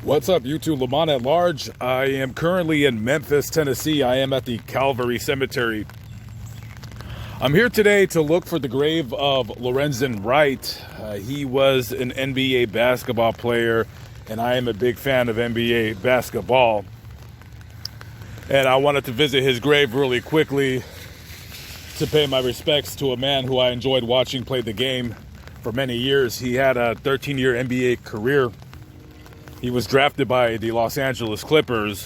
What's up, YouTube? Lamont at large. I am currently in Memphis, Tennessee. I am at the Calvery Cemetery. I'm here today to look for the grave of Lorenzen Wright. He was an NBA basketball player, and I am a big fan of NBA basketball. And I wanted to visit his grave really quickly to pay my respects to a man who I enjoyed watching play the game for many years. He had a 13-year NBA career. He was drafted by the Los Angeles Clippers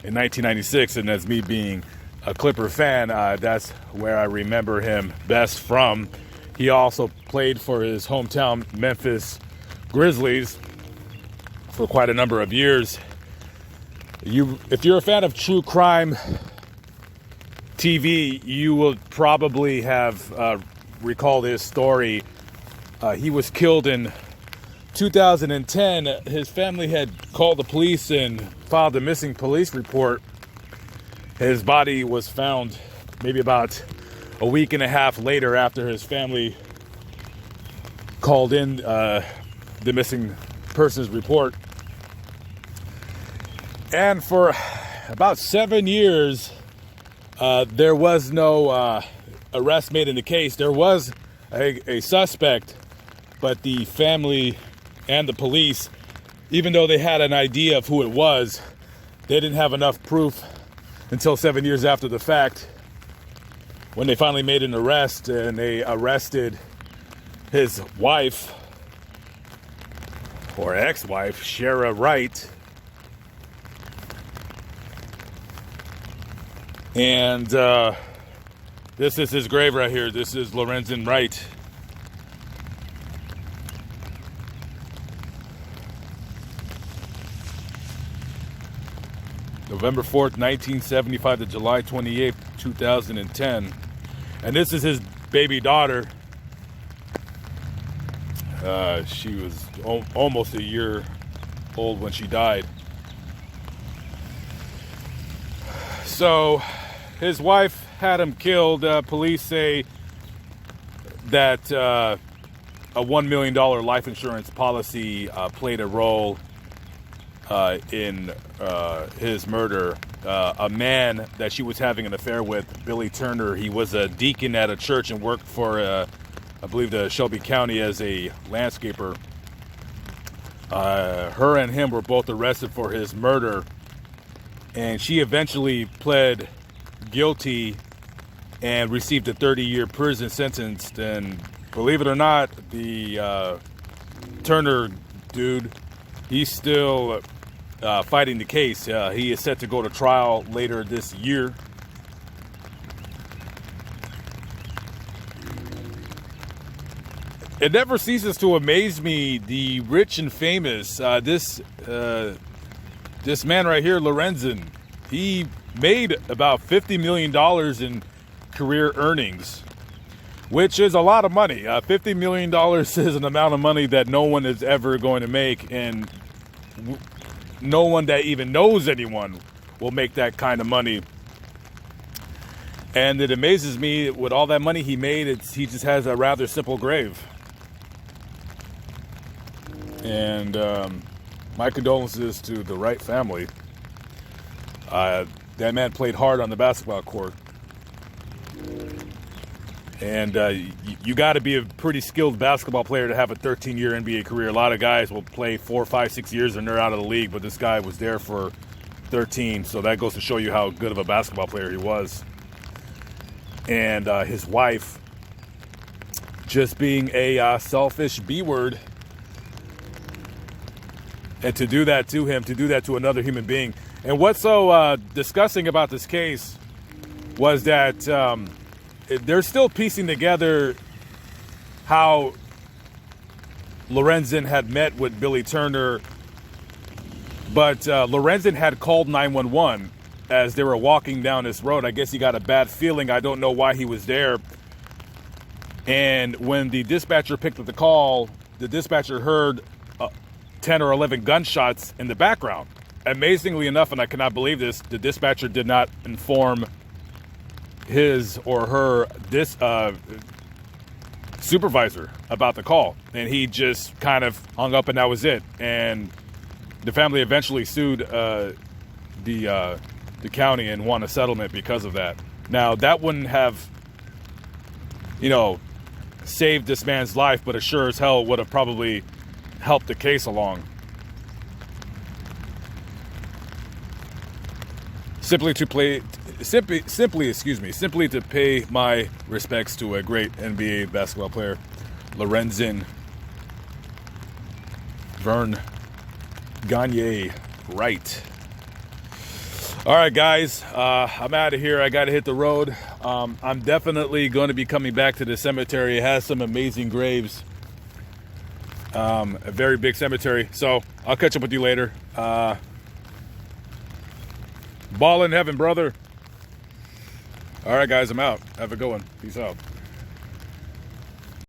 in 1996, and as me being a Clipper fan, that's where I remember him best from. He also played for his hometown Memphis Grizzlies for quite a number of years. If you're a fan of true crime TV, you will probably have recalled his story. He was killed in 2010. His family had called the police and filed a missing police report. His body was found maybe about a week and a half later after his family called in the missing persons report. And for about 7 years, there was no arrest made in the case. There was a suspect, but the family and the police, even though they had an idea of who it was, they didn't have enough proof until 7 years after the fact, when they finally made an arrest, and they arrested his wife, or ex-wife, Shara Wright. And this is his grave right here. This is Lorenzen Wright. November 4th, 1975 to July 28th, 2010. And this is his baby daughter. She was almost a year old when she died. So his wife had him killed. Police say that a $1 million life insurance policy played a role in his murder. A man that she was having an affair with, Billy Turner, he was a deacon at a church and worked for, I believe, the Shelby County as a landscaper. Her and him were both arrested for his murder, and she eventually pled guilty and received a 30-year prison sentence. And believe it or not, the Turner dude, he's still fighting the case. He is set to go to trial later this year. It never ceases to amaze me, the rich and famous. This man right here, Lorenzen, he made about $50 million in career earnings, which is a lot of money. $50 million is an amount of money that no one is ever going to make, and no one that even knows anyone will make that kind of money. And it amazes me, with all that money he made, he just has a rather simple grave. And my condolences to the Wright family. That man played hard on the basketball court. And you got to be a pretty skilled basketball player to have a 13-year NBA career. A lot of guys will play 4, 5, 6 years and they're out of the league, but this guy was there for 13. So that goes to show you how good of a basketball player he was. And his wife, just being a selfish B-word, and to do that to him, to do that to another human being. And what's so disgusting about this case was that they're still piecing together how Lorenzen had met with Billy Turner, but Lorenzen had called 911 as they were walking down this road. I guess he got a bad feeling. I don't know why he was there. And when the dispatcher picked up the call, the dispatcher heard 10 or 11 gunshots in the background. Amazingly enough, and I cannot believe this, the dispatcher did not inform his or her supervisor about the call, and he just kind of hung up, and that was it. And the family eventually sued the county and won a settlement because of that. Now, that wouldn't have, you know, saved this man's life, but it sure as hell would have probably helped the case along. Simply to pay my respects to a great NBA basketball player, Lorenzen Wright. All right, guys, I'm out of here. I got to hit the road. I'm definitely going to be coming back to the cemetery. It has some amazing graves. A very big cemetery. So I'll catch up with you later. Ball in heaven, brother. All right, guys, I'm out. Have a good one. Peace out.